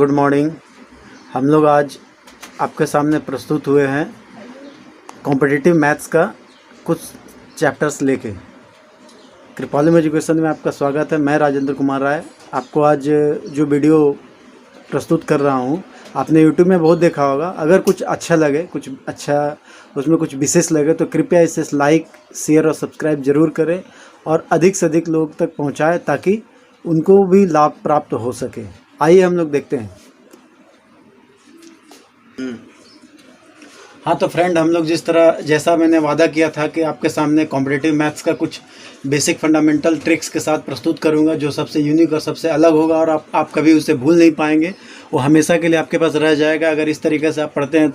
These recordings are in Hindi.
Good morning. हम लोग आज आपके सामने प्रस्तुत हुए हैं कॉम्पिटिटिव मैथ्स का कुछ चैप्टर्स लेके। कृपालु एजुकेशन में आपका स्वागत है। मैं राजेंद्र कुमार राय आपको आज जो वीडियो प्रस्तुत कर रहा हूँ आपने यूट्यूब में बहुत देखा होगा। अगर कुछ अच्छा लगे, कुछ अच्छा उसमें कुछ विशेष लगे तो कृपया इसे लाइक, शेयर और सब्सक्राइब ज़रूर करें और अधिक से अधिक लोग तक पहुँचाएँ ताकि उनको भी लाभ प्राप्त हो सके। आइए हम लोग देखते हैं। हाँ तो फ्रेंड, हम लोग जैसा मैंने वादा किया था कि आपके सामने कॉम्पिटिटिव मैथ्स का कुछ बेसिक फंडामेंटल ट्रिक्स के साथ प्रस्तुत करूंगा जो सबसे यूनिक और सबसे अलग होगा और आप कभी उसे भूल नहीं पाएंगे। वो हमेशा के लिए आपके पास रह जाएगा अगर इस तरीके से आप पढ़ते हैं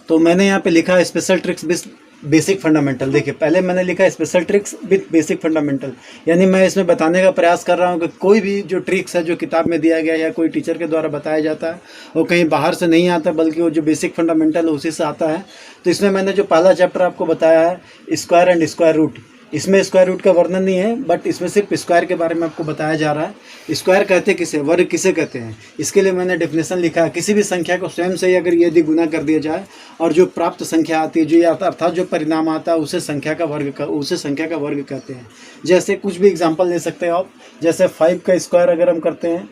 तो मैंने यहाँ पे लिखा special tricks with basic fundamental. देखिए, पहले मैंने लिखा special tricks with basic fundamental, यानी मैं इसमें बताने का प्रयास कर रहा हूँ कि कोई भी जो ट्रिक्स है जो किताब में दिया गया या कोई टीचर के द्वारा बताया जाता है वो कहीं बाहर से नहीं आता, बल्कि वो जो बेसिक फंडामेंटल है उसी से आता है। तो इसमें मैंने जो पहला चैप्टर आपको बताया है स्क्वायर एंड स्क्वायर रूट, इसमें स्क्वायर रूट का वर्णन नहीं है बट इसमें सिर्फ स्क्वायर के बारे में आपको बताया जा रहा है। स्क्वायर कहते किसे, वर्ग किसे कहते हैं, इसके लिए मैंने डेफिनेशन लिखा है। किसी भी संख्या को स्वयं से अगर यदि गुना कर दिया जाए और जो प्राप्त संख्या आती है, जो अर्थात जो परिणाम आता है उसे संख्या का वर्ग कहते हैं। जैसे कुछ भी एग्जाम्पल ले सकते हैं आप, जैसे 5 का स्क्वायर अगर हम करते हैं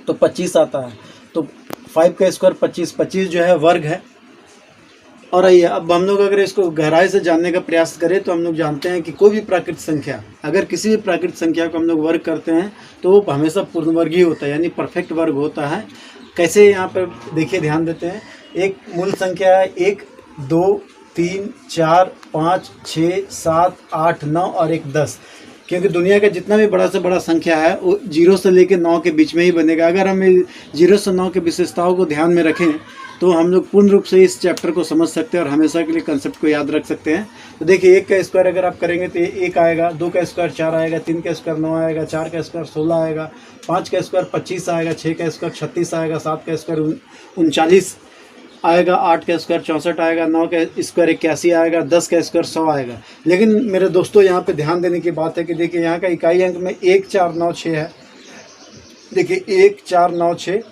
तो 25 आता है। तो 5 का स्क्वायर 25 जो है वर्ग है। और आइए अब हम लोग अगर इसको गहराई से जानने का प्रयास करें तो हम लोग जानते हैं कि कोई भी प्राकृतिक संख्या, अगर किसी भी प्राकृतिक संख्या को हम लोग वर्ग करते हैं तो वो हमेशा पूर्ण वर्ग ही होता है, यानी परफेक्ट वर्ग होता है। कैसे, यहाँ पर देखिए, ध्यान देते हैं। एक मूल संख्या है 1, 2, 3, 4, 5, 6, 7, 8, 9 और एक 10, क्योंकि दुनिया का जितना भी बड़ा से बड़ा संख्या है वो 0 से लेकर 9 के बीच में ही बनेगा। अगर हम 0 से 9 के विशेषताओं को ध्यान में रखें तो हम लोग पूर्ण रूप से इस चैप्टर को समझ सकते हैं और हमेशा के लिए कंसेप्ट को याद रख सकते हैं। तो देखिए, 1 का स्क्वायर अगर आप करेंगे तो 1 आएगा, 2 का स्क्वायर 4 आएगा, 3 का स्क्वायर 9 आएगा, 4 का स्क्वायर 16 आएगा, 5 का स्क्वायर 25 आएगा, 6 का स्क्वायर 36 आएगा, 7 का स्क्वायर 39 आएगा, 8 का स्क्वायर 64 आएगा, 9 का स्क्वायर 81 आएगा, 10 का स्क्वायर 100 आएगा। लेकिन मेरे दोस्तों, यहाँ पे ध्यान देने की बात है कि देखिए यहाँ का इकाई अंक में 1, 4, 9, 6 है। देखिए 1, 4, 9, 6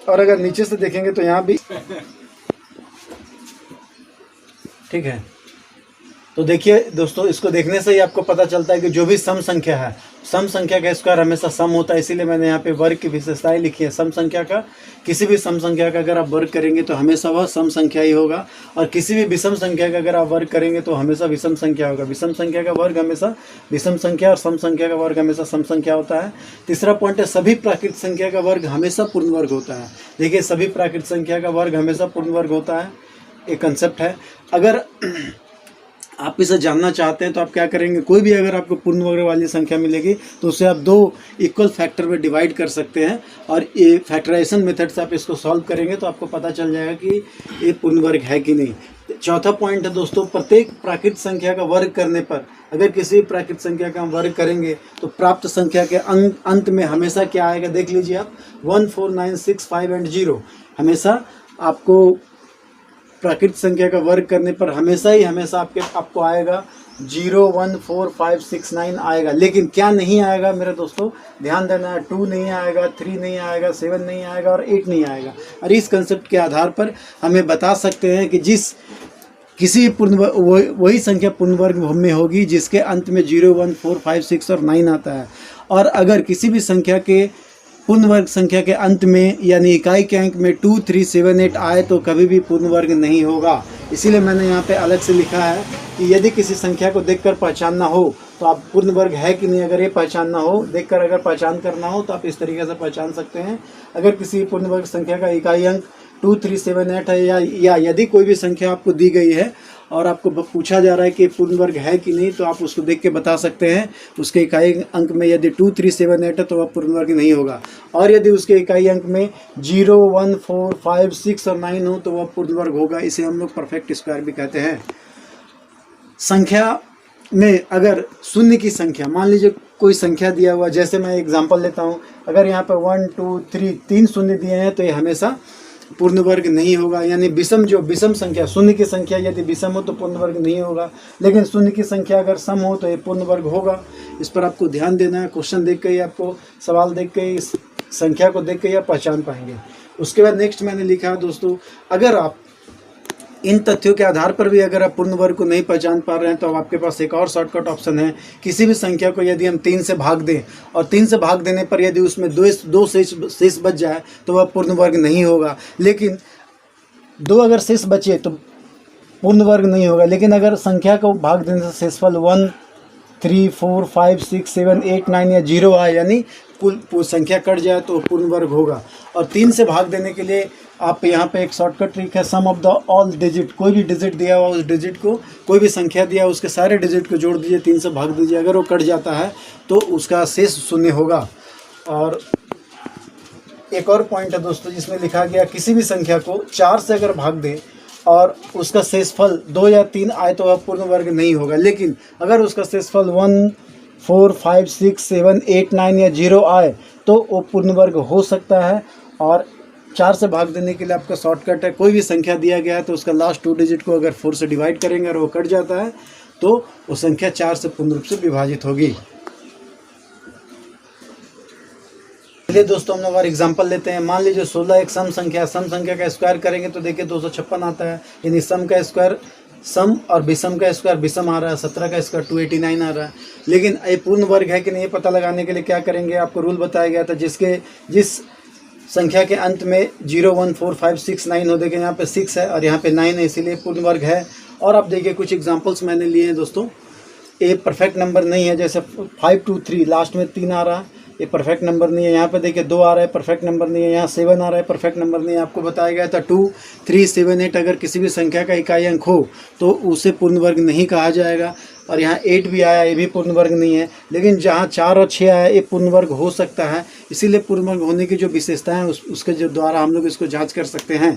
और अगर नीचे से देखेंगे तो यहाँ भी ठीक है। तो देखिए दोस्तों, इसको देखने से ही आपको पता चलता है कि जो भी सम संख्या है, सम संख्या का स्क्वायर हमेशा सम होता है। इसीलिए मैंने यहाँ पे वर्ग की विशेषताएं लिखी है। सम संख्या का, किसी भी सम संख्या का अगर आप वर्ग करेंगे तो हमेशा वह सम संख्या ही होगा, और किसी भी विषम संख्या का अगर आप वर्ग करेंगे तो हमेशा विषम संख्या होगा। विषम संख्या का वर्ग हमेशा विषम संख्या और सम संख्या का वर्ग हमेशा सम संख्या होता है। तीसरा पॉइंट है, सभी प्राकृतिक संख्या का वर्ग हमेशा पूर्ण वर्ग होता है। देखिए, सभी प्राकृतिक संख्या का वर्ग हमेशा पूर्ण वर्ग होता है, एक कंसेप्ट है। अगर आप इसे जानना चाहते हैं तो आप क्या करेंगे, कोई भी अगर आपको पूर्ण वर्ग वाली संख्या मिलेगी तो उसे आप 2 इक्वल फैक्टर में डिवाइड कर सकते हैं और ये फैक्टराइजेशन मेथड से आप इसको सॉल्व करेंगे तो आपको पता चल जाएगा कि ये पूर्ण वर्ग है कि नहीं। चौथा पॉइंट है दोस्तों, प्रत्येक प्राकृतिक संख्या का वर्ग करने पर, अगर किसी प्राकृतिक संख्या का हम वर्ग करेंगे तो प्राप्त संख्या के अंत में हमेशा क्या आएगा, देख लीजिए आप, 1, 4, 9, 6, 5 एंड 0। हमेशा आपको प्राकृतिक संख्या का वर्ग करने पर हमेशा आपको आएगा 0, 1, 4, 5, 6, 9 आएगा। लेकिन क्या नहीं आएगा मेरे दोस्तों, ध्यान देना है, 2 नहीं आएगा, 3 नहीं आएगा, 7 नहीं आएगा और 8 नहीं आएगा। और इस कंसेप्ट के आधार पर हमें बता सकते हैं कि किसी वही संख्या पूर्ण वर्ग में होगी जिसके अंत में 0, 1, 4, 5, 6 और 9 आता है। और अगर किसी भी संख्या के पूर्ण वर्ग संख्या के अंत में यानी इकाई के अंक में 2, 3, 7, 8 आए तो कभी भी पूर्ण वर्ग नहीं होगा। इसीलिए मैंने यहाँ पे अलग से लिखा है कि यदि किसी संख्या को देखकर पहचानना हो तो आप पूर्ण वर्ग है कि नहीं, अगर ये पहचानना हो, देखकर अगर पहचान करना हो तो आप इस तरीके से पहचान सकते हैं। अगर किसी पूर्ण वर्ग संख्या का इकाई अंक 2, 3, 7, 8 है या यदि कोई भी संख्या आपको दी गई है और आपको पूछा जा रहा है कि पूर्ण वर्ग है कि नहीं, तो आप उसको देख के बता सकते हैं। उसके इकाई अंक में यदि 2, 3, 7, 8 है तो वह पूर्ण वर्ग नहीं होगा, और यदि उसके इकाई अंक में 0, 1, 4, 5, 6 और 9 हो तो वह पूर्ण वर्ग होगा। इसे हम लोग परफेक्ट स्क्वायर भी कहते हैं। संख्या में अगर शून्य की संख्या, मान लीजिए कोई संख्या दिया हुआ, जैसे मैं एग्जांपल लेता हूँ, अगर यहाँ पर 1, 2, 3 शून्य दिए हैं तो ये हमेशा पूर्ण वर्ग नहीं होगा। यानी विषम संख्या, शून्य की संख्या यदि विषम हो तो पूर्ण वर्ग नहीं होगा, लेकिन शून्य की संख्या अगर सम हो तो ये पूर्ण वर्ग होगा। इस पर आपको ध्यान देना है। क्वेश्चन देख के ही आपको, सवाल देख के ही संख्या को देख के आप पहचान पाएंगे। उसके बाद नेक्स्ट मैंने लिखा दोस्तों, अगर आप इन तथ्यों के आधार पर भी अगर आप पूर्ण वर्ग को नहीं पहचान पा रहे हैं तो अब आपके पास एक और शॉर्टकट ऑप्शन है। किसी भी संख्या को यदि हम 3 से भाग दें और 3 से भाग देने पर यदि उसमें दो शेष बच जाए तो वह पूर्ण वर्ग नहीं होगा। लेकिन 2 अगर शेष बचे तो पूर्ण वर्ग नहीं होगा। लेकिन अगर संख्या को भाग देने से शेषफल 1, 3, 4, 5, 6, 7, 8, 9 या 0 आए, यानी कुल संख्या कट जाए तो पूर्ण वर्ग होगा। और 3 से भाग देने के लिए आप यहाँ पे एक शॉर्टकट ट्रिक है, सम ऑफ द ऑल डिजिट। कोई भी डिजिट दिया हुआ उस डिजिट को, कोई भी संख्या दिया उसके सारे डिजिट को जोड़ दीजिए, 3 से भाग दीजिए। अगर वो कट जाता है तो उसका शेष शून्य होगा। और एक और पॉइंट है दोस्तों जिसमें लिखा गया, किसी भी संख्या को 4 से अगर भाग दें और उसका शेषफल 2 या 3 आए तो वह पूर्ण वर्ग नहीं होगा। लेकिन अगर उसका शेषफल 1, 4, 5, 6, 7, 8, 9 या 0 आए तो वो पूर्ण वर्ग हो सकता है। और 4 से भाग देने के लिए आपका शॉर्टकट है, कोई भी संख्या दिया गया है तो उसका लास्ट 2 डिजिट को अगर 4 से डिवाइड करेंगे और वो कट जाता है तो वो संख्या 4 से पूर्ण रूप से विभाजित होगी। चलिए दोस्तों हम लोग और एग्जांपल लेते हैं। मान लीजिए 16 एक सम संख्या, सम संख्या का स्क्वायर करेंगे तो देखिए 256 आता है, यानी सम का स्क्वायर सम और विषम का स्क्वायर विषम आ रहा है, 17 का स्क्वायर 289 आ रहा है। लेकिन ये पूर्ण वर्ग है कि नहीं, ये पता लगाने के लिए क्या करेंगे, आपको रूल बताया गया था, जिस संख्या के अंत में 0, 1, 4, 5, 6, 9 हो, देखिए यहाँ पे 6 है और यहाँ पे 9 है, इसीलिए पूर्ण वर्ग है। और आप देखिए कुछ एग्जांपल्स मैंने लिए हैं दोस्तों, ये परफेक्ट नंबर नहीं है, जैसे 5, 2, 3 लास्ट में 3 आ रहा है, ये परफेक्ट नंबर नहीं है। यहाँ पे देखिए 2 आ रहा है, परफेक्ट नंबर नहीं है। यहाँ 7 आ रहा है, परफेक्ट नंबर नहीं है। आपको बताया गया था 2, 3, 7, 8 अगर किसी भी संख्या का इकाई अंक हो तो उसे पूर्ण वर्ग नहीं कहा जाएगा। और यहाँ 8 भी आया, ये भी पूर्ण वर्ग नहीं है। लेकिन जहाँ 4 और 6 आया ये पूर्ण वर्ग हो सकता है। इसीलिए पूर्ण वर्ग होने की जो विशेषताएं हैं उसके जो द्वारा हम लोग इसको जाँच कर सकते हैं।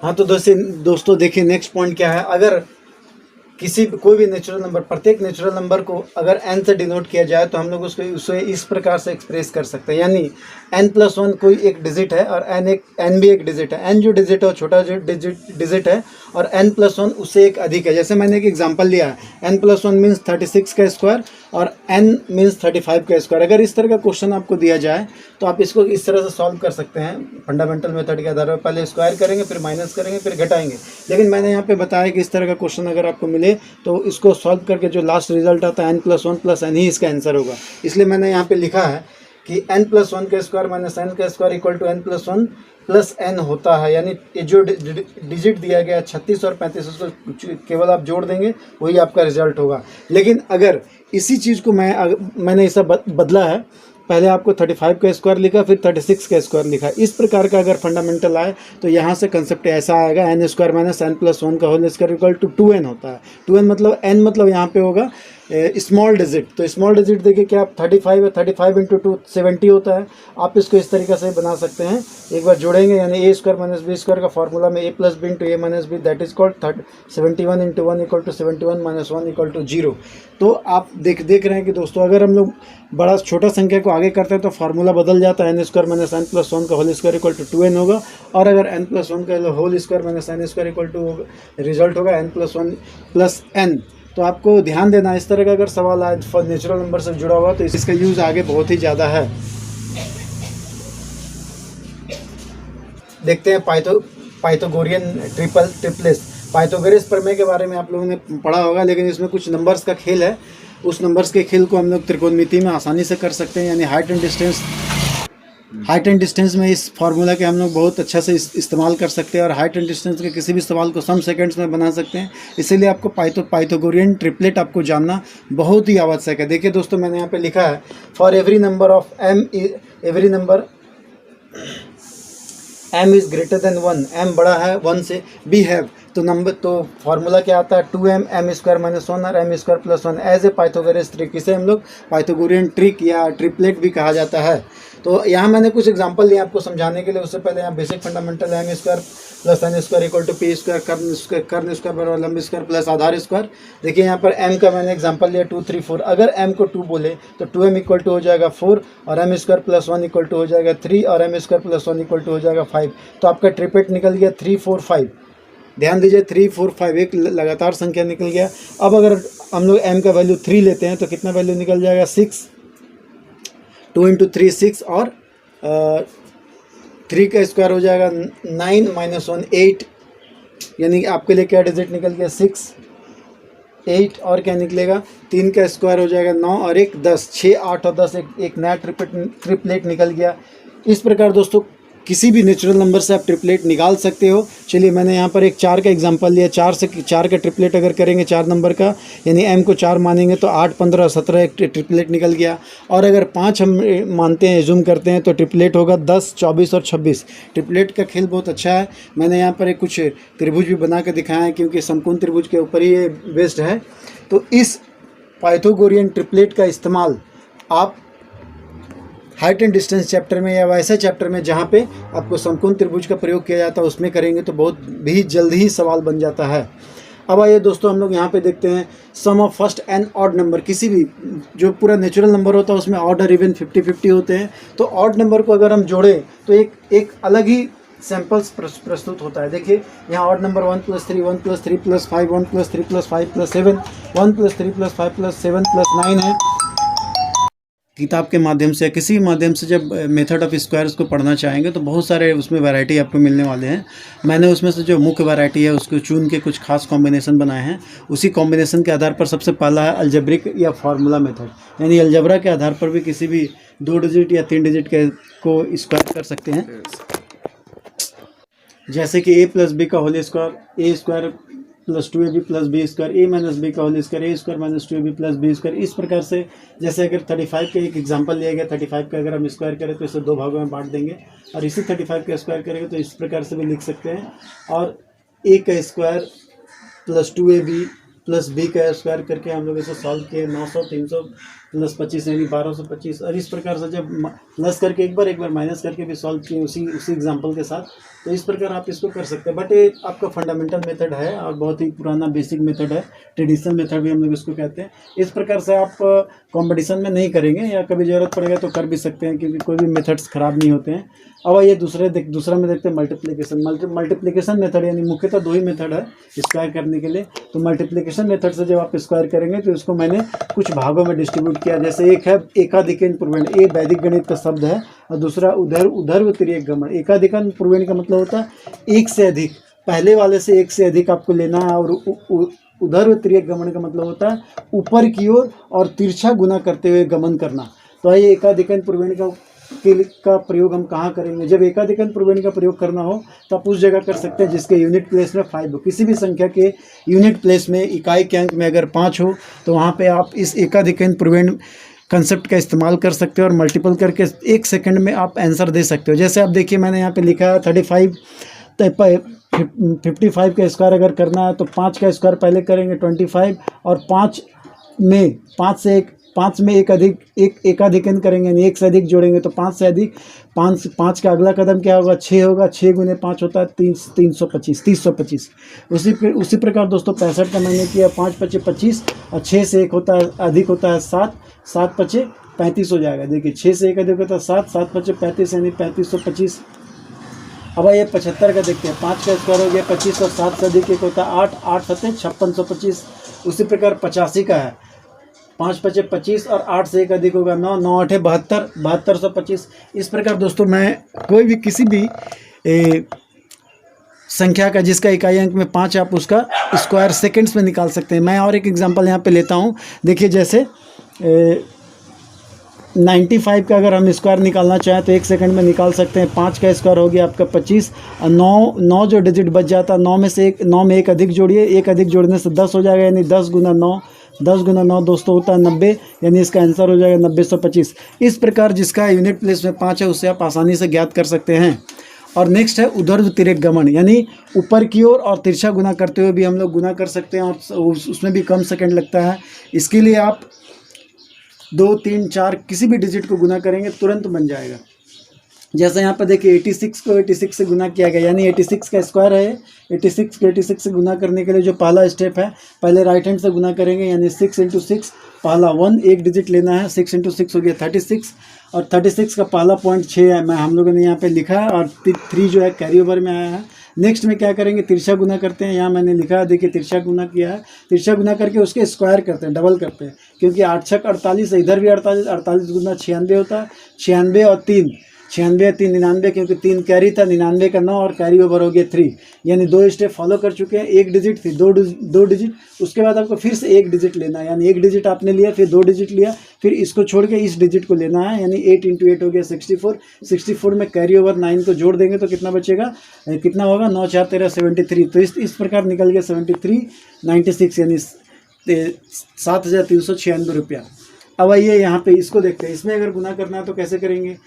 हाँ तो दोस्तों देखिए नेक्स्ट पॉइंट क्या है, अगर कोई भी नेचुरल नंबर, प्रत्येक नेचुरल नंबर को अगर n से डिनोट किया जाए तो हम लोग उसे इस प्रकार से एक्सप्रेस कर सकते हैं, यानी n+1 कोई एक डिजिट है और n भी एक डिजिट है। n जो डिजिट है वो छोटा डिजिट है और n+1 उससे एक अधिक है। जैसे मैंने एक एग्जांपल लिया है, n+1 मीन्स 36 का स्क्वायर और n मीन्स 35 का स्क्वायर। अगर इस तरह का क्वेश्चन आपको दिया जाए तो आप इसको इस तरह से सॉल्व कर सकते हैं फंडामेंटल मेथड के आधार पर। पहले स्क्वायर करेंगे, फिर माइनस करेंगे, फिर घटाएंगे। लेकिन मैंने यहाँ पे बताया कि इस तरह का क्वेश्चन अगर आपको मिले तो इसको सॉल्व करके जो लास्ट रिजल्ट आता है n+1 + n ही इसका आंसर होगा। इसलिए मैंने यहाँ पे लिखा है कि n+1 का स्क्वायर माइनस n का square equal to n+1 + n होता है। यानी ये जो डिजिट दिया गया 36 और 35 उसको केवल आप जोड़ देंगे, वही आपका रिजल्ट होगा। लेकिन अगर इसी चीज़ को मैंने ऐसा बदला है, पहले आपको 35 का स्क्वायर लिखा, फिर 36 का स्क्वायर लिखा, इस प्रकार का अगर फंडामेंटल आए तो यहाँ से कंसेप्ट ऐसा आएगा, n² - n+1 का whole square equal to 2n होता है। 2n मतलब n मतलब यहाँ पे होगा स्मॉल डिजिट। तो स्मॉल डिजिट देखिए क्या 35 है, 35 × 2 70 होता है। आप इसको इस तरीके से बना सकते हैं, एक बार जोड़ेंगे यानी a² - b² का फॉर्मूला में a + b × a - b that is called 71 × 1 = 71 - 1 = 0। तो आप देख रहे हैं कि दोस्तों अगर हम लोग बड़ा छोटा संख्या को आगे करते हैं तो फार्मूला बदल जाता है, n² - n+1 का whole square equal to 2n होगा। और अगर n+1 का whole square minus n² equal to result होगा n+1 + n। तो आपको ध्यान देना, इस तरह का अगर सवाल आए नेचुरल नंबर से जुड़ा हुआ तो इसका यूज़ आगे बहुत ही ज़्यादा है। देखते हैं पाइथागोरियन ट्रिपलेस। पाइथागोरस प्रमेय के बारे में आप लोगों ने पढ़ा होगा, लेकिन इसमें कुछ नंबर्स का खेल है। उस नंबर्स के खेल को हम लोग त्रिकोणमिति में आसानी से कर सकते हैं, यानी हाइट एंड डिस्टेंस में इस फार्मूला के हम लोग बहुत अच्छा से इस्तेमाल कर सकते हैं और हाइट एंड डिस्टेंस के किसी भी सवाल को सम सेकंड्स में बना सकते हैं। इसीलिए आपको पाइथागोरियन ट्रिपलेट आपको जानना बहुत ही आवश्यक है। देखिए दोस्तों मैंने यहाँ पे लिखा है, for every number of m is greater than 1, m बड़ा है 1 से, बी हैव तो फार्मूला क्या आता है 2m m² - 1 और m² + 1 as a Pythagoras trick. इसे हम लोग पाइथागोरियन ट्रिक या ट्रिपलेट भी कहा जाता है। तो यहाँ मैंने कुछ एग्जांपल दिए आपको समझाने के लिए। उससे पहले यहाँ basic fundamental m² + n² equal to p² कर्ण स्क्वायर बराबर लंब स्क्वायर प्लस आधार स्क्वायर। देखिए यहाँ पर m का मैंने एग्जांपल लिया 2, 3, 4। अगर m को 2 बोले तो 2m इक्वल टू हो जाएगा 4 और m² + 1 इक्वल टू हो जाएगा 3 और m² + 1 इक्वल टू हो जाएगा 5। तो आपका ट्रिपलेट निकल गया 3, 4, 5। ध्यान दीजिए 3, 4, 5 एक लगातार संख्या निकल गया। अब अगर हम लोग m का वैल्यू 3 लेते हैं तो कितना वैल्यू निकल जाएगा 6 2 इंटू 3 6 और 3 का स्क्वायर हो जाएगा 9 माइनस 1 8, यानी आपके लिए क्या डिजिट निकल गया 6 8, और क्या निकलेगा 3 का स्क्वायर हो जाएगा 9 और 1 10, 6 8 और 10, एक नया ट्रिपलेट निकल गया। इस प्रकार दोस्तों किसी भी नेचुरल नंबर से आप ट्रिपलेट निकाल सकते हो। चलिए मैंने यहाँ पर एक 4 का एग्जांपल लिया, 4 का ट्रिपलेट अगर करेंगे 4 नंबर का, यानी m को 4 मानेंगे तो 8 15 17 एक ट्रिपलेट निकल गया। और अगर 5 हम मानते हैं, जूम करते हैं, तो ट्रिपलेट होगा 10 24 और 26। ट्रिपलेट का खेल बहुत अच्छा है। मैंने यहाँ पर एक कुछ त्रिभुज भी बना के दिखाया है, क्योंकि समकोण त्रिभुज के ऊपर ही ये बेस्ड है। तो इस पाइथागोरियन ट्रिपलेट का इस्तेमाल आप हाइट एंड डिस्टेंस चैप्टर में या वैसे चैप्टर में जहाँ पे आपको समकोण त्रिभुज का प्रयोग किया जाता है उसमें करेंगे तो बहुत भी जल्द ही सवाल बन जाता है। अब आइए दोस्तों हम लोग यहाँ पे देखते हैं sum of first and odd number. किसी भी जो पूरा नेचुरल नंबर होता है उसमें ऑड और इवन 50-50 होते हैं। तो ऑड नंबर को अगर हम जोड़ें तो एक अलग ही सैम्पल्स प्रस्तुत होता है। देखिए यहाँ ऑड नंबर 1 + 3 1 + 3 + 5 1 + 3 + 5 + 7 1 + 3 + 5 + 7 + 9 है। किताब के माध्यम से किसी माध्यम से जब मेथड ऑफ स्क्वायर्स को पढ़ना चाहेंगे तो बहुत सारे उसमें वैरायटी आपको मिलने वाले हैं। मैंने उसमें से जो मुख्य वैरायटी है उसको चुन के कुछ खास कॉम्बिनेशन बनाए हैं। उसी कॉम्बिनेशन के आधार पर सबसे पहला है अलजेब्रिक या फार्मूला मेथड, यानी अलजबरा के आधार पर भी किसी भी 2 डिजिट या 3 डिजिट को स्क्वायर कर सकते हैं। जैसे कि a + b का whole square, a² + 2ab + b², a - b का whole square, a² - 2ab + b²। इस प्रकार से जैसे अगर 35 का एक एग्जांपल लिया गया, 35 का अगर हम स्क्वायर करें तो इसे 2 भागों में बांट देंगे, और इसी 35 का स्क्वायर करेंगे तो इस प्रकार से भी लिख सकते हैं। और a² + 2ab + b का स्क्वायर करके हम लोग इसे सॉल्व किए, 900 300 + 25 यानी 1225। और इस प्रकार से जब प्लस करके एक बार माइनस करके भी सॉल्व किए उसी एग्जांपल के साथ, तो इस प्रकार आप इसको कर सकते हैं। बट ये आपका फंडामेंटल मेथड है और बहुत ही पुराना बेसिक मेथड है, ट्रेडिशनल मेथड भी हम लोग इसको कहते हैं। इस प्रकार से आप कंपटीशन में नहीं करेंगे, या कभी ज़रूरत पड़ेगा तो कर भी सकते हैं, क्योंकि कोई भी मेथड्स ख़राब नहीं होते हैं। अब ये दूसरा में देखते हैं मल्टीप्लिकेशन। मल्टीप्लिकेशन मेथड यानी मुख्यतः 2 ही मेथड है स्क्वायर करने के लिए। तो मल्टीप्लिकेशन मेथड से जब आप स्क्वायर करेंगे तो इसको मैंने कुछ भागों में डिस्ट्रीब्यूट किया। जैसे एक है एकाधिकन पूर्वेण, ये वैदिक गणित का शब्द है, और दूसरा उधर्व तिर्यक गमन। एकाधिकन पूर्वेण का मतलब होता है एक से अधिक, पहले वाले से एक से अधिक आपको लेना है। और उधर्व तिर्यक गमन का मतलब होता है ऊपर की ओर और तिरछा गुना करते हुए गमन करना। तो आइए एकाधिकन पूर्वेण का प्रयोग हम कहाँ करेंगे। जब एकाधिकन पूर्वेण का प्रयोग करना हो तो आप उस जगह कर सकते हैं जिसके यूनिट प्लेस में 5 हो। किसी भी संख्या के यूनिट प्लेस में इकाई के अंक में अगर 5 हो तो वहाँ पे आप इस एकाधिकन पूर्वेण कंसेप्ट का इस्तेमाल कर सकते हो और मल्टीपल करके 1 सेकंड में आप आंसर दे सकते हो। जैसे आप देखिए मैंने यहाँ पे लिखा है 55 का स्क्वायर अगर करना है तो 5 का स्क्वायर पहले करेंगे 25, और 5 में एक एकाधिकन करेंगे, यानी 1 से अधिक जोड़ेंगे तो 5 से अधिक। 5 का अगला कदम क्या होगा, 6 होगा। 6 × 5 होता है 325। उसी प्रकार दोस्तों 65 का मैंने किया, 5 × 5 = 25, और 6 से 1 होता है अधिक होता है 7, 7 × 5 = 35 हो जाएगा। देखिए 6 से 1 अधिक होता है 7, 7 × 5 = 35 यानी 3525। अब ये 75 का देखते हैं, 5 का स्क्वायर हो गया 25, और 7 से अधिक 1 होता है 8, 8 × 7 = 5625। उसी प्रकार 85 का है, 5 × 5 = 25, और 8 से 1 अधिक होगा 9, 9 × 8 = 72, 7225। इस प्रकार दोस्तों मैं कोई भी किसी भी संख्या का जिसका इकाई अंक में 5 आप उसका स्क्वायर सेकंड्स में निकाल सकते हैं। मैं और एक एग्जांपल यहाँ पे लेता हूँ। देखिए जैसे 95 का अगर हम स्क्वायर निकालना चाहें तो 1 सेकंड में निकाल सकते हैं। 5 का स्क्वायर हो गया आपका 25, और 9 जो डिजिट बच जाता है 9 में एक अधिक जोड़िए, 1 अधिक जोड़ने से 10 हो जाएगा, यानी 10 × 9, 10 × 9 दोस्तों होता है 90, यानी इसका आंसर हो जाएगा 9025। इस प्रकार जिसका यूनिट प्लेस में 5 है उसे आप आसानी से ज्ञात कर सकते हैं। और नेक्स्ट है उधर्व तिर्यक गमन, यानी ऊपर की ओर और तिरछा गुना करते हुए भी हम लोग गुना कर सकते हैं, और उसमें भी कम सेकंड लगता है। इसके लिए आप 2 3 4 किसी भी डिजिट को गुना करेंगे तुरंत बन जाएगा। जैसे यहाँ पर देखिए 86 को 86 से गुना किया गया, यानी 86 का स्क्वायर है। 86 को 86 से गुना करने के लिए जो पहला स्टेप है, पहले राइट हैंड से गुना करेंगे, यानी 6 × 6 पहला 1 एक डिजिट लेना है, 6 × 6 हो गया 36, और 36 का पहला पॉइंट 6 है, हम लोगों ने यहाँ पे लिखा है, और 3 जो है कैरी ओवर में आया है। नेक्स्ट में क्या करेंगे, तिरछा गुना करते हैं। यहाँ मैंने लिखा है, देखिए तिरछा गुना किया है। तिरछा गुना करके उसके स्क्वायर करते हैं, डबल करते हैं, क्योंकि 8 छक 48, इधर भी 48, 48 गुना 96 होता है। 96 और 3, 96 या 3 99, क्योंकि 3 कैरी था, 99 का 9 और कैरी ओवर हो गया 3, यानी 2 स्टेप फॉलो कर चुके हैं। 1 डिजिट फिर 2 डिजिट, उसके बाद आपको फिर से 1 डिजिट लेना है, यानी 1 डिजिट आपने लिया, फिर 2 डिजिट लिया, फिर इसको छोड़ के इस डिजिट को लेना है, यानी 8 × 8 हो गया 64। 64 में कैरी ओवर 9 को जोड़ देंगे तो कितना बचेगा, कितना होगा, 9 4 13 73। तो इस प्रकार निकल गया 7396, यानी 7396 रुपया। अब आइए यहाँ पे इसको देखते हैं। इसमें अगर गुना करना है तो कैसे करेंगे,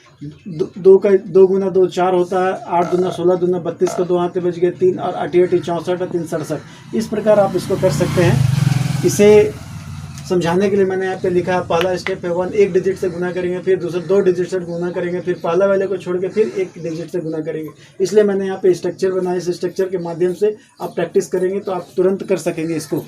2 गुना 2 4 होता है, 8 दूना 16 दूना 32 का 2 हाथ बच गए 3, और 8 8 64 और 3 67। इस प्रकार आप इसको कर सकते हैं। इसे समझाने के लिए मैंने यहाँ पे लिखा है, पहला स्टेप है 1 डिजिट से गुना करेंगे, फिर दूसरा 2 डिजिट से गुना करेंगे, फिर पहला वाले को छोड़ के फिर 1 डिजिट से गुना करेंगे। इसलिए मैंने यहाँ पे स्ट्रक्चर बनाया। इस स्ट्रक्चर के माध्यम से आप प्रैक्टिस करेंगे तो आप तुरंत कर सकेंगे इसको।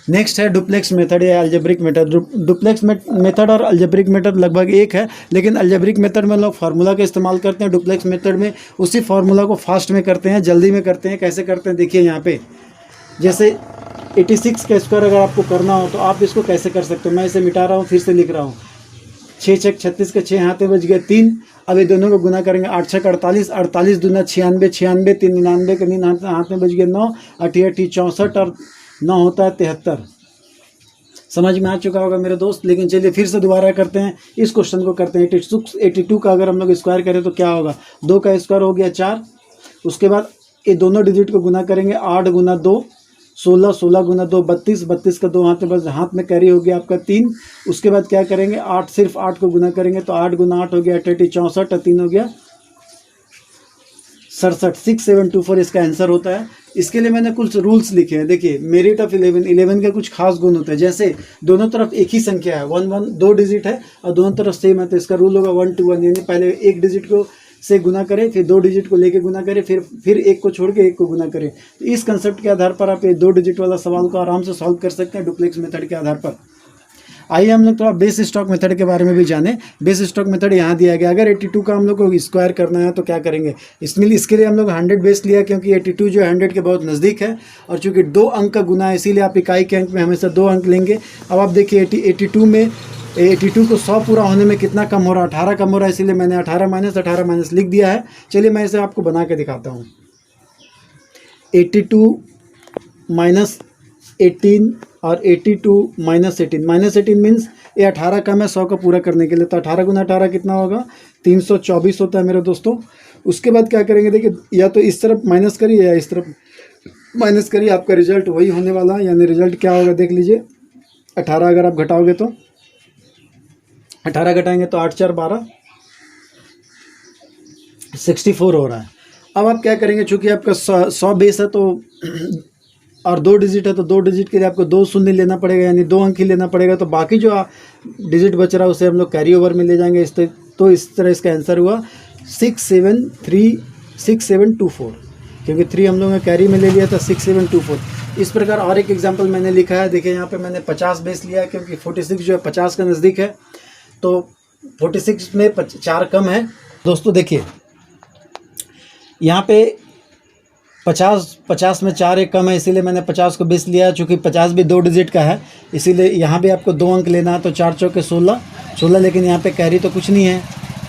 नेक्स्ट है डुप्लेक्स मेथड या अलजेब्रिक मेथड। डुप्लेक्स मेथड और अलजेब्रिक मेथड लगभग एक है, लेकिन अलजेब्रिक मेथड में लोग फार्मूला का इस्तेमाल करते हैं। डुप्लेक्स मेथड में उसी फार्मूला को फास्ट में करते हैं, जल्दी में करते हैं। कैसे करते हैं देखिए यहाँ पे, जैसे 86 का स्क्वायर अगर आपको करना हो तो आप इसको कैसे कर सकते हो। मैं इसे मिटा रहा हूँ, फिर से लिख रहा हूँ। 6 छक 36 के 6 हाथे बच गए 3। अब ये दोनों को गुना करेंगे, 8 छक 48, 48 दूना 96, 96 3 99 के 9 हाथ में बच गए 9, 8 8 64 और 9 होता है 73। समझ में आ चुका होगा मेरे दोस्त। लेकिन चलिए फिर से दोबारा करते हैं, इस क्वेश्चन को करते हैं। 82 का अगर हम लोग स्क्वायर करें तो क्या होगा, 2 का स्क्वायर हो गया 4। उसके बाद ये दोनों डिजिट को गुना करेंगे, 8 गुना 2 16, 16 गुना 2 32, 32 का 2 हाथ में बस हाथ में कैरी हो गया आपका 3। उसके बाद क्या करेंगे, 8 सिर्फ 8 को गुना करेंगे तो 8 गुना 8 हो गया 8 8 64 और 3 हो गया 67। 6724 इसका आंसर होता है। इसके लिए मैंने कुछ रूल्स लिखे हैं। देखिए, मेरिट ऑफ 11 के कुछ खास गुण होते हैं। जैसे दोनों तरफ एक ही संख्या है, 1 1 2 डिजिट है और दोनों तरफ सेम है, तो इसका रूल होगा 1 2 1, यानी पहले 1 डिजिट को से गुना करें, फिर 2 डिजिट को लेके गुना करें, फिर 1 को छोड़ के 1 को गुना करें। तो इस कंसेप्ट के आधार पर आप ये 2 डिजिट वाला सवाल को आराम से सॉल्व कर सकते हैं डुप्लेक्स मेथड के आधार पर। आइए हम लोग थोड़ा बेस स्टॉक मेथड के बारे में भी जानें। बेस स्टॉक मेथड यहाँ दिया गया। अगर 82 का हम लोग को स्क्वायर करना है तो क्या करेंगे, इसके लिए हम लोग 100 बेस लिया, क्योंकि 82 जो 100 के बहुत नज़दीक है और चूंकि 2 अंक का गुना है, इसीलिए आप इकाई के अंक में हमेशा 2 अंक लेंगे। अब आप देखिए 82 में 82 को 100 पूरा होने में कितना कम हो रहा है, 18 कम हो रहा है, इसीलिए मैंने 18 माइनस लिख दिया है। चलिए मैं इसे आपको बना के दिखाता हूँ। 82 माइनस 18 और 82 माइनस 18 मीन्स ये 18 कम है 100 का पूरा करने के लिए, तो 18 गुना 18 कितना होगा, 324 होता है मेरे दोस्तों। उसके बाद क्या करेंगे, देखिए या तो इस तरफ माइनस करिए या इस तरफ माइनस करिए, आपका रिजल्ट वही होने वाला है। यानी रिजल्ट क्या होगा देख लीजिए, 18 अगर आप घटाओगे तो 18 घटाएंगे तो 8 4 12 64 हो रहा है। अब आप क्या करेंगे, चूँकि आपका 100 बेस है तो और 2 डिजिट है तो 2 डिजिट के लिए आपको 2 शून्य लेना पड़ेगा, यानी 2 अंक ही लेना पड़ेगा। तो बाकी जो डिजिट बच रहा है उसे हम लोग कैरी ओवर में ले जाएंगे। तो इस तरह इसका आंसर हुआ 6724, क्योंकि 3 हम लोगों ने कैरी में ले लिया था 6724। इस प्रकार और एक एग्जांपल मैंने लिखा है। देखिए यहाँ पे मैंने 50 बेस लिया है, क्योंकि 46 जो है 50 का नज़दीक है, तो 46 में 4 कम है। दोस्तों देखिए यहाँ पे 50 में 4 एक कम है, इसीलिए मैंने 50 को बेस लिया। चूँकि 50 भी 2 डिजिट का है, इसीलिए यहाँ भी आपको 2 अंक लेना है, तो 4 चौके 16, लेकिन यहाँ पे कैरी तो कुछ नहीं है।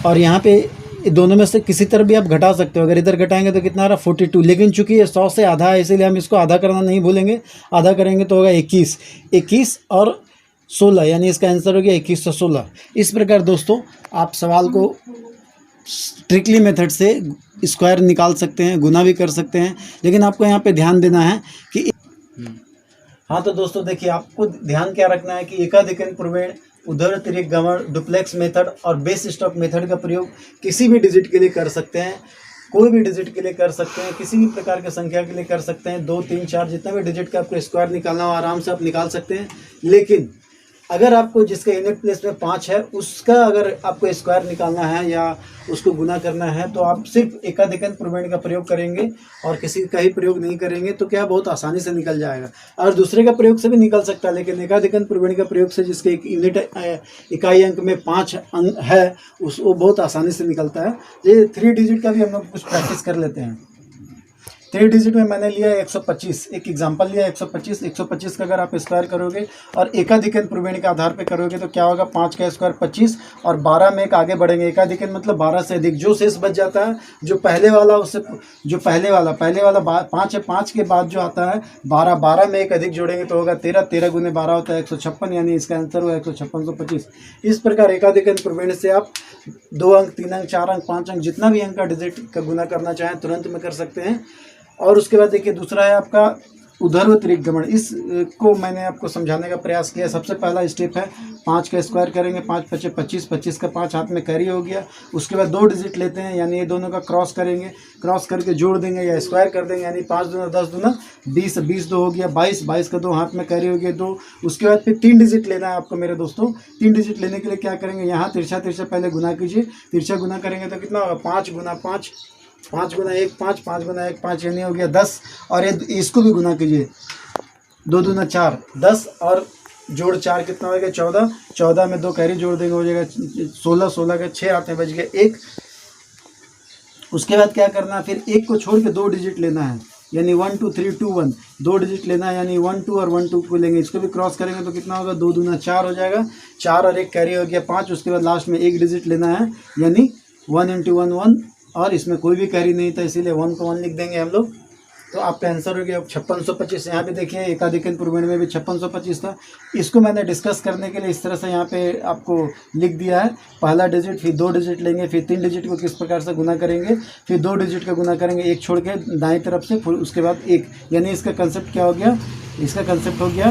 और यहाँ पे दोनों में से किसी तरह भी आप घटा सकते हो। अगर इधर घटाएंगे तो कितना आ रहा 42, लेकिन चूँकि ये 100 से आधा है, इसीलिए हम इसको आधा करना नहीं भूलेंगे। आधा करेंगे तो होगा 21 और 16, यानी इसका आंसर हो गया 21 और 16। इस प्रकार दोस्तों आप सवाल को ट्रिकली मेथड से स्क्वायर निकाल सकते हैं, गुना भी कर सकते हैं, लेकिन आपको यहाँ पे ध्यान देना है कि हाँ, तो दोस्तों देखिए आपको ध्यान क्या रखना है कि एकाधिकन प्रमेय, उद्धरण गमन, डुप्लेक्स मेथड और बेस स्टॉक मेथड का प्रयोग किसी भी डिजिट के लिए कर सकते हैं, कोई भी डिजिट के लिए कर सकते हैं, किसी भी प्रकार की संख्या के लिए कर सकते हैं। 2 3 4 जितना भी डिजिट का आपको स्क्वायर निकालना हो आराम से आप निकाल सकते हैं। लेकिन अगर आपको जिसका यूनिट प्लेस में 5 है उसका अगर आपको स्क्वायर निकालना है या उसको गुना करना है तो आप सिर्फ एकाधिकन प्रमेय का प्रयोग करेंगे और किसी का ही प्रयोग नहीं करेंगे, तो क्या बहुत आसानी से निकल जाएगा। और दूसरे का प्रयोग से भी निकल सकता है, लेकिन एकाधिकन प्रमेय का प्रयोग से जिसके एक यूनिट इकाई अंक में 5 अंक है वो बहुत आसानी से निकलता है। ये 3 डिजिट का भी हम लोग कुछ प्रैक्टिस कर लेते हैं। 3 डिजिट में मैंने लिया 125, एक एग्जांपल लिया 125। 125 का अगर आप स्क्वायर करोगे और एकाधिकन प्रवीण के आधार पे करोगे तो क्या होगा, 5 का स्क्वायर 25 और 12 में एक आगे बढ़ेंगे, एकाधिकन मतलब 12 से अधिक। जो शेष बच जाता है, जो पहले वाला उससे जो पहले वाला 5 है, 5 के बाद जो आता है 12, 12 में एक अधिक जोड़ेंगे तो होगा 13, 13 गुने 12 होता है 156, यानी इसका आंसर हुआ 15625। इस प्रकार एकाधिकन प्रवीण से आप 2 अंक, 3 अंक, 4 अंक, 5 अंक, जितना भी अंक का डिजिट का गुना करना चाहें तुरंत में कर सकते हैं। और उसके बाद देखिए दूसरा है आपका ऊर्ध्वतिरिक्त गमन। इसको मैंने आपको समझाने का प्रयास किया। सबसे पहला स्टेप है 5 का स्क्वायर करेंगे, 5 × 5 = 25, 25 का 5 हाथ में कैरी हो गया। उसके बाद 2 डिजिट लेते हैं, यानी ये दोनों का क्रॉस करेंगे, क्रॉस करके जोड़ देंगे या स्क्वायर कर देंगे, यानी 5 दूना 10 दूना 20, 20 2 हो गया 22, 22 का 2 हाथ में कैरी हो गया 2। उसके बाद फिर 3 डिजिट लेना है आपको मेरे दोस्तों। 3 डिजिट लेने के लिए क्या करेंगे, यहाँ तिरछा तिरछा पहले गुना कीजिए, तिरछा गुना करेंगे तो कितना होगा, 5 × 5, 5 × 1 5, 5 × 1 5, यानी हो गया 10। और ये इसको भी गुना कीजिए, 2 दूना 4, 10 और जोड़ 4 कितना हो गया, 14, 14 में 2 कैरी जोड़ देंगे हो जाएगा 16, 16 का 6 हाथ में बच गया 1। उसके बाद क्या करना है, फिर 1 को छोड़ के 2 डिजिट लेना है, यानी 1 2 3 2 1, 2 डिजिट लेना है, यानी 1 2 और 1 2 को लेंगे, इसको भी क्रॉस करेंगे तो कितना होगा, 2 दूना 4 हो जाएगा, 4 और 1 कैरी हो गया 5। उसके बाद लास्ट में 1 डिजिट लेना है, यानी 1 × 1 1, और इसमें कोई भी कैरी नहीं था इसीलिए 1 को 1 लिख देंगे हम लोग। तो आपका आंसर हो गया 5625। यहाँ पे देखिए एकाधिकन प्रवीण में भी 5625 था। इसको मैंने डिस्कस करने के लिए इस तरह से यहाँ पे आपको लिख दिया है। पहला डिजिट, फिर 2 डिजिट लेंगे, फिर 3 डिजिट को किस प्रकार से गुना करेंगे, फिर 2 डिजिट का गुना करेंगे, एक छोड़ के दाएं तरफ से, फिर उसके बाद 1, यानी इसका कंसेप्ट क्या हो गया, इसका कंसेप्ट हो गया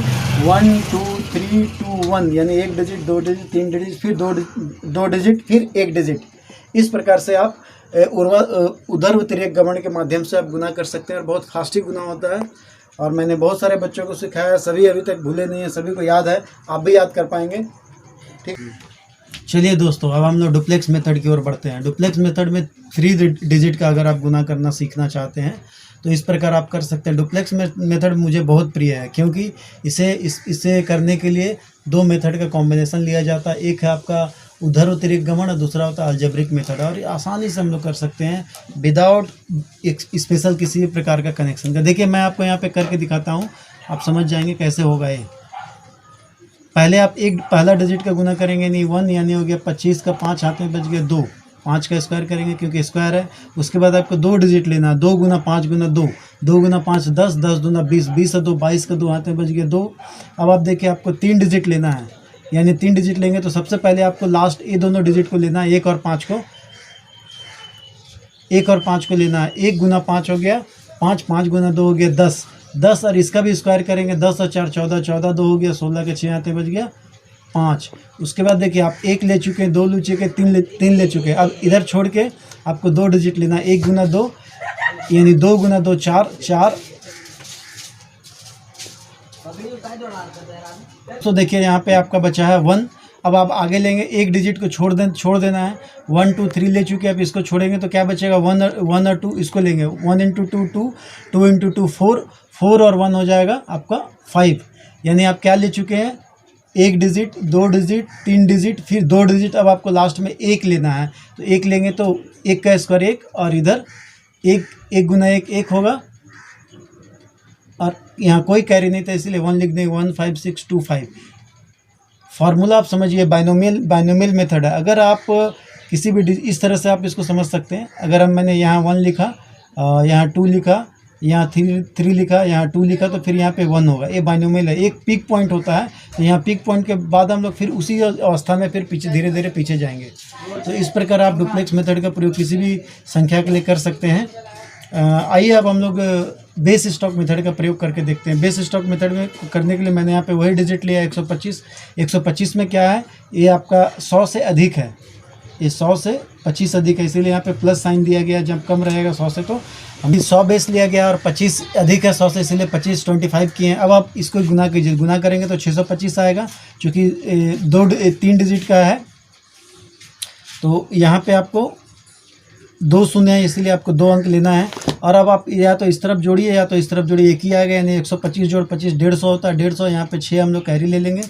1 2 3 2 1, यानी 1 डिजिट, 2 डिजिट, 3 डिजिट, फिर 2 डिजिट, फिर 1 डिजिट। इस प्रकार से आप ऊर्ध्वतिरिक्त गमन के माध्यम से आप गुना कर सकते हैं और बहुत फास्ट ही गुना होता है। और मैंने बहुत सारे बच्चों को सिखाया, सभी अभी तक भूले नहीं हैं, सभी को याद है, आप भी याद कर पाएंगे। ठीक, चलिए दोस्तों अब हम लोग डुप्लेक्स मेथड की ओर बढ़ते हैं। डुप्लेक्स मेथड में 3 डिजिट का अगर आप गुना करना सीखना चाहते हैं तो इस प्रकार आप कर सकते हैं। डुप्लेक्स मेथड मुझे बहुत प्रिय है क्योंकि इसे करने के लिए 2 मेथड का कॉम्बिनेशन लिया जाता है। एक है आपका ऊर्ध्वतिरिक्त गमन और दूसरा होता है अलजेब्रिक मेथड, और आसानी से हम लोग कर सकते हैं विदाउट एक स्पेशल किसी भी प्रकार का कनेक्शन का। देखिए मैं आपको यहाँ पे करके दिखाता हूँ, आप समझ जाएंगे कैसे होगा ये। पहले आप पहला डिजिट का गुना करेंगे, यानी 1, यानी हो गया 25 का 5 हाथ में बच गया 2, 5 का स्क्वायर करेंगे क्योंकि स्क्वायर है। उसके बाद आपको 2 डिजिट लेना है, 2 × 5 × 2, 2 × 5 10, 10 दूना 20, 20 और 2 22 का 2 हाथ में बच गया 2। अब आप देखिए आपको 3 डिजिट लेना है, यानी 3 डिजिट लेंगे तो सबसे पहले आपको लास्ट ये दोनों डिजिट को लेना है, 1 और 5 को, 1 और 5 को लेना है। 1 × 5 हो गया 5, 5 × 2 हो गया 10, 10 और इसका भी स्क्वायर करेंगे, 10 और 4 14, 14 2 हो गया 16 के 6 आते बच गया 5। उसके बाद देखिए आप 1 ले चुके हैं, 2 ले चुके हैं, 3 ले चुके हैं। अब इधर छोड़ के आपको 2 डिजिट लेना है, 1 × 2, यानी 2 × 2 4, 4। तो देखिए यहाँ पे आपका बचा है 1। अब आप आगे लेंगे, 1 डिजिट को छोड़ देना है, 1 2 3 ले चुके हैं। अब इसको छोड़ेंगे तो क्या बचेगा, 1 और 2, इसको लेंगे, 1 × 2 2, 2 × 2 4, 4 और 1 हो जाएगा आपका 5। यानी आप क्या ले चुके हैं, 1 डिजिट, 2 डिजिट, 3 डिजिट, फिर 2 डिजिट। अब आपको लास्ट में 1 लेना है, तो 1 लेंगे तो 1 का स्क्वायर 1, और इधर 1 × 1 1 होगा, और यहाँ कोई कैरी नहीं था इसलिए 1 लिख देंगे, 1 5 6 2 5। फार्मूला आप समझिए, बाइनोमियल मेथड है। अगर आप किसी भी इस तरह से आप इसको समझ सकते हैं। अगर मैंने यहाँ 1 लिखा, यहाँ 2 लिखा, यहाँ 3 लिखा, यहाँ 2 लिखा, तो फिर यहाँ पे 1 होगा। ये बाइनोमियल है, एक पीक पॉइंट होता है, तो यहाँ पीक पॉइंट के बाद हम लोग फिर उसी अवस्था में फिर पीछे धीरे धीरे पीछे जाएंगे। तो इस प्रकार आप डुप्लेक्स मेथड का प्रयोग किसी भी संख्या के लिए कर सकते हैं। आइए अब हम लोग बेस स्टॉक मेथड का प्रयोग करके देखते हैं। बेस स्टॉक मेथड में करने के लिए मैंने यहाँ पे वही डिजिट लिया 125। 125 में क्या है, ये आपका 100 से अधिक है, ये 100 से 25 अधिक है, इसीलिए यहाँ पे प्लस साइन दिया गया। जब कम रहेगा 100 से तो हम 100 बेस लिया गया, और 25 अधिक है 100 से, इसलिए 25 25 किए हैं। अब आप इसको गुना कीजिए, गुना करेंगे तो 625 आएगा, चूँकि 3 डिजिट का है। तो यहाँ पे आपको 2 शून्य है, इसलिए आपको 2 अंक लेना है। और अब आप या तो इस तरफ जोड़िए या तो इस तरफ जोड़िए, एक ही आएगा, यानी 125 जोड़ 25 150 होता है। 150, यहाँ पे 6 हम लोग कैरी ले लेंगे,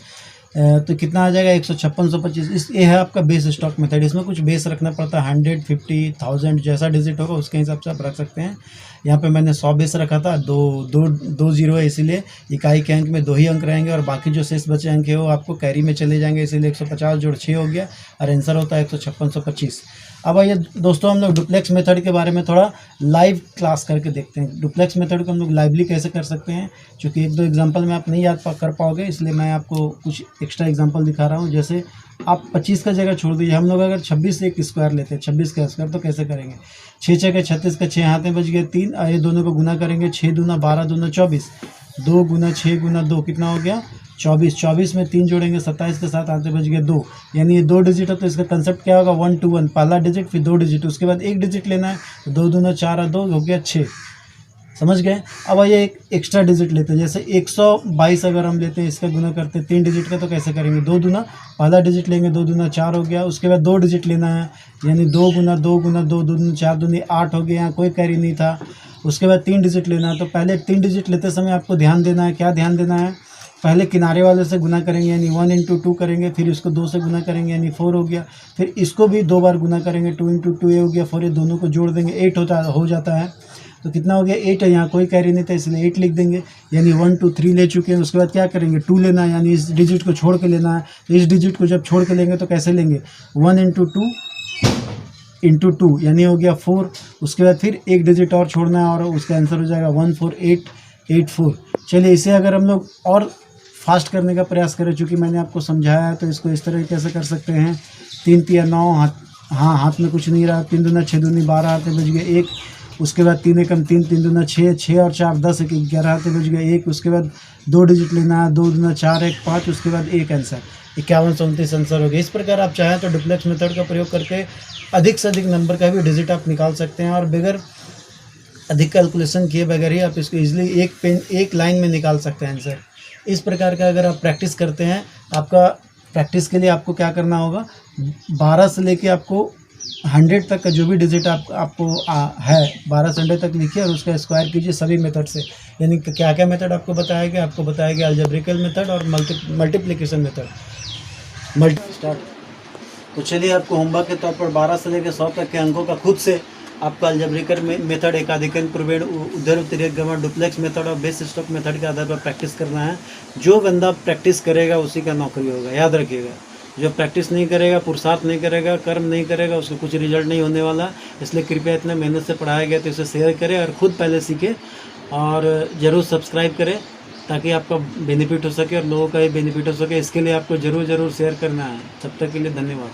तो कितना आ जाएगा 15625। इस ये है आपका बेस स्टॉक मेथड। इसमें कुछ बेस रखना पड़ता है, 100, 50, 1000 जैसा डिजिट होगा उसके हिसाब से आप रख सकते हैं। यहाँ पे मैंने 100 बेस रखा था, दो जीरो है, इसीलिए इकाई के अंक में 2 ही अंक रहेंगे और बाकी जो शेष बचे अंक है वो आपको कैरी में चले जाएंगे, इसीलिए 150 जोड़ 6 हो गया और आंसर होता है 15625। अब आइए दोस्तों हम लोग डुप्लेक्स मेथड के बारे में थोड़ा लाइव क्लास करके देखते हैं। डुप्लेक्स मेथड को हम लोग लाइवली कैसे कर सकते हैं, क्योंकि 1-2 एग्जांपल में आप नहीं याद कर पाओगे, इसलिए मैं आपको कुछ एक्स्ट्रा एग्जांपल दिखा रहा हूं। जैसे आप 25 का जगह छोड़ दीजिए, हम लोग अगर 26 से एक स्क्वायर लेते हैं, 26 का स्क्वायर, तो कैसे करेंगे? 6 6 के 36 का 6 हाथ में बच गया 3, ये दोनों को गुना करेंगे, 6 दूना 12 दूना 24, 2 गुना 6 गुना 2 कितना हो गया 24, 24 में 3 जोड़ेंगे 27 के साथ आते बच गया 2, यानी ये 2 डिजिट है तो इसका कंसेप्ट क्या होगा 1 to 1, पहला डिजिट फिर 2 डिजिट, उसके बाद 1 डिजिट लेना है, तो 2 दूना 4 और 2 हो गया 6, समझ गए। अब आइए एक एक्स्ट्रा डिजिट लेते हैं, जैसे 122 अगर हम लेते हैं, इसका गुना करते हैं 3 डिजिट का, तो कैसे करेंगे? 2 दूना पहला डिजिट लेंगे, 2 दूना 4 हो गया, उसके बाद 2 डिजिट लेना है, यानी 2 गुना 2 गुना 2, 2 दूना 4 दूनी 8 हो गया, यहाँ कोई कैरी नहीं था। उसके बाद 3 डिजिट लेना है, तो पहले 3 डिजिट लेते समय आपको ध्यान देना है, क्या ध्यान देना है? पहले किनारे वाले से गुना करेंगे यानी 1 into 2 करेंगे, फिर इसको 2 से गुना करेंगे यानी 4 हो गया, फिर इसको भी 2 बार गुना करेंगे 2 into 2 ये हो गया 4, ये दोनों को जोड़ देंगे 8 हो जाता है, तो कितना हो गया 8 है, यहाँ कोई कैरी नहीं था इसलिए 8 लिख देंगे, यानी 1 2 3 ले चुके हैं। उसके बाद क्या करेंगे 2 लेना है, यानी इस डिजिट को छोड़ के लेना है, तो इस डिजिट को जब छोड़ के लेंगे तो कैसे लेंगे 1 into 2 into 2 यानी हो गया 4, उसके बाद फिर एक डिजिट और छोड़ना है और उसका आंसर हो जाएगा 14884। चलिए इसे अगर हम लोग और फास्ट करने का प्रयास करें, चूँकि मैंने आपको समझाया है, तो इसको इस तरह कैसे कर सकते हैं 3 3 9 हाथ में कुछ नहीं रहा, 3 दूना 6 दूनी 12 हाथ में बच गया 1, उसके बाद 3 एकम 3, 3 दूना 6, 6 और 4 10, 11 हाथ में बच गया 1, उसके बाद 2 डिजिट लेना है, 2 दूना 4 1 5, उसके बाद 1 आंसर 5129 आंसर हो गया। इस प्रकार आप चाहें तो डुप्लेक्स मेथड का प्रयोग करके अधिक से अधिक नंबर का भी डिजिट आप निकाल सकते हैं और बगैर अधिक कैलकुलेशन किए बगैर ही आप इसको इजीली एक लाइन में निकाल सकते हैं आंसर। इस प्रकार का अगर आप प्रैक्टिस करते हैं, आपका प्रैक्टिस के लिए आपको क्या करना होगा 12 से लेके आपको 100 तक का जो भी डिजिट आपको है 12 से 100 तक लिखिए और उसका स्क्वायर कीजिए सभी मेथड से। यानी क्या क्या मेथड आपको बताया गया? आपको बताया गया अलजेब्रिकल मेथड और मल्टीप्लिकेशन मेथड। स्टार्ट। तो चलिए आपको होमवर्क के तौर पर 12 से लेकर 100 तक के अंकों का खुद से आपका अलजेब्रिकल मेथड, एकाधिकन प्रवेण, उधर उत्तरीय गमन, डुप्लेक्स मेथड और बेस स्टॉक मेथड के आधार पर प्रैक्टिस करना है। जो बंदा प्रैक्टिस करेगा उसी का नौकरी होगा, याद रखिएगा। जो प्रैक्टिस नहीं करेगा, पुरुषार्थ नहीं करेगा, कर्म नहीं करेगा, उसको कुछ रिजल्ट नहीं होने वाला। इसलिए कृपया इतने मेहनत से पढ़ाया गया तो इसे शेयर करें और ख़ुद पहले सीखें और ज़रूर सब्सक्राइब करें ताकि आपका बेनिफिट हो सके और लोगों का भी बेनिफिट हो सके। इसके लिए आपको ज़रूर शेयर करना है। तब तक के लिए धन्यवाद।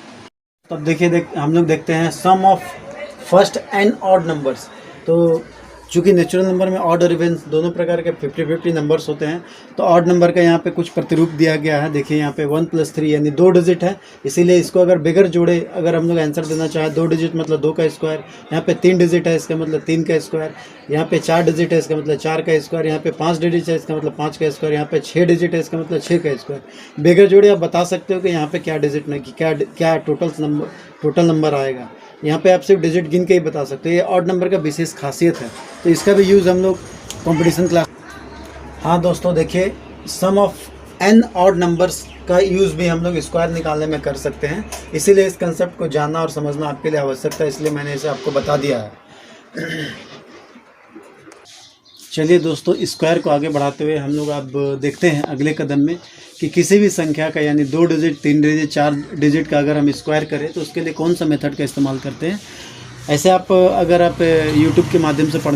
तब देखिए हम लोग देखते हैं sum of first and odd numbers. तो चूँकि नेचुरल नंबर में ऑड और इवन दोनों प्रकार के 50-50 नंबर्स होते हैं, तो ऑड नंबर का यहाँ पे कुछ प्रतिरूप दिया गया है। देखिए यहाँ पे 1 + 3 यानी 2 डिजिट है, इसीलिए इसको अगर बगैर जोड़े अगर हम लोग आंसर देना चाहें 2 डिजिट मतलब 2 का स्क्वायर, यहाँ पे 3 डिजिट है इसका मतलब 3 का स्क्वायर, यहाँ पे 4 डिजिट है इसका मतलब 4 का स्क्वायर, यहाँ पे 5 डिजिट है इसका मतलब 5 का स्क्वायर, यहाँ पे 6 डिजिट है इसका मतलब 6 का स्क्वायर। बगैर जोड़े आप बता सकते हो कि यहाँ पे क्या डिजिट नहीं, क्या टोटल नंबर आएगा। यहाँ पे आप सिर्फ डिजिट गिन के ही बता सकते हो। ये ऑड नंबर का विशेष खासियत है, तो इसका भी यूज़ हम लोग कंपटीशन क्लास। हाँ दोस्तों देखिए, सम ऑफ एन ऑड नंबर्स का यूज़ भी हम लोग स्क्वायर निकालने में कर सकते हैं। इसीलिए इस कंसेप्ट को जानना और समझना आपके लिए आवश्यक है, इसलिए मैंने इसे आपको बता दिया है। चलिए दोस्तों, स्क्वायर को आगे बढ़ाते हुए हम लोग अब देखते हैं अगले कदम में कि किसी भी संख्या का यानी 2 डिजिट, 3 डिजिट, 4 डिजिट का अगर हम स्क्वायर करें तो उसके लिए कौन सा मेथड का इस्तेमाल करते हैं। ऐसे अगर आप यूट्यूब के माध्यम से पढ़ना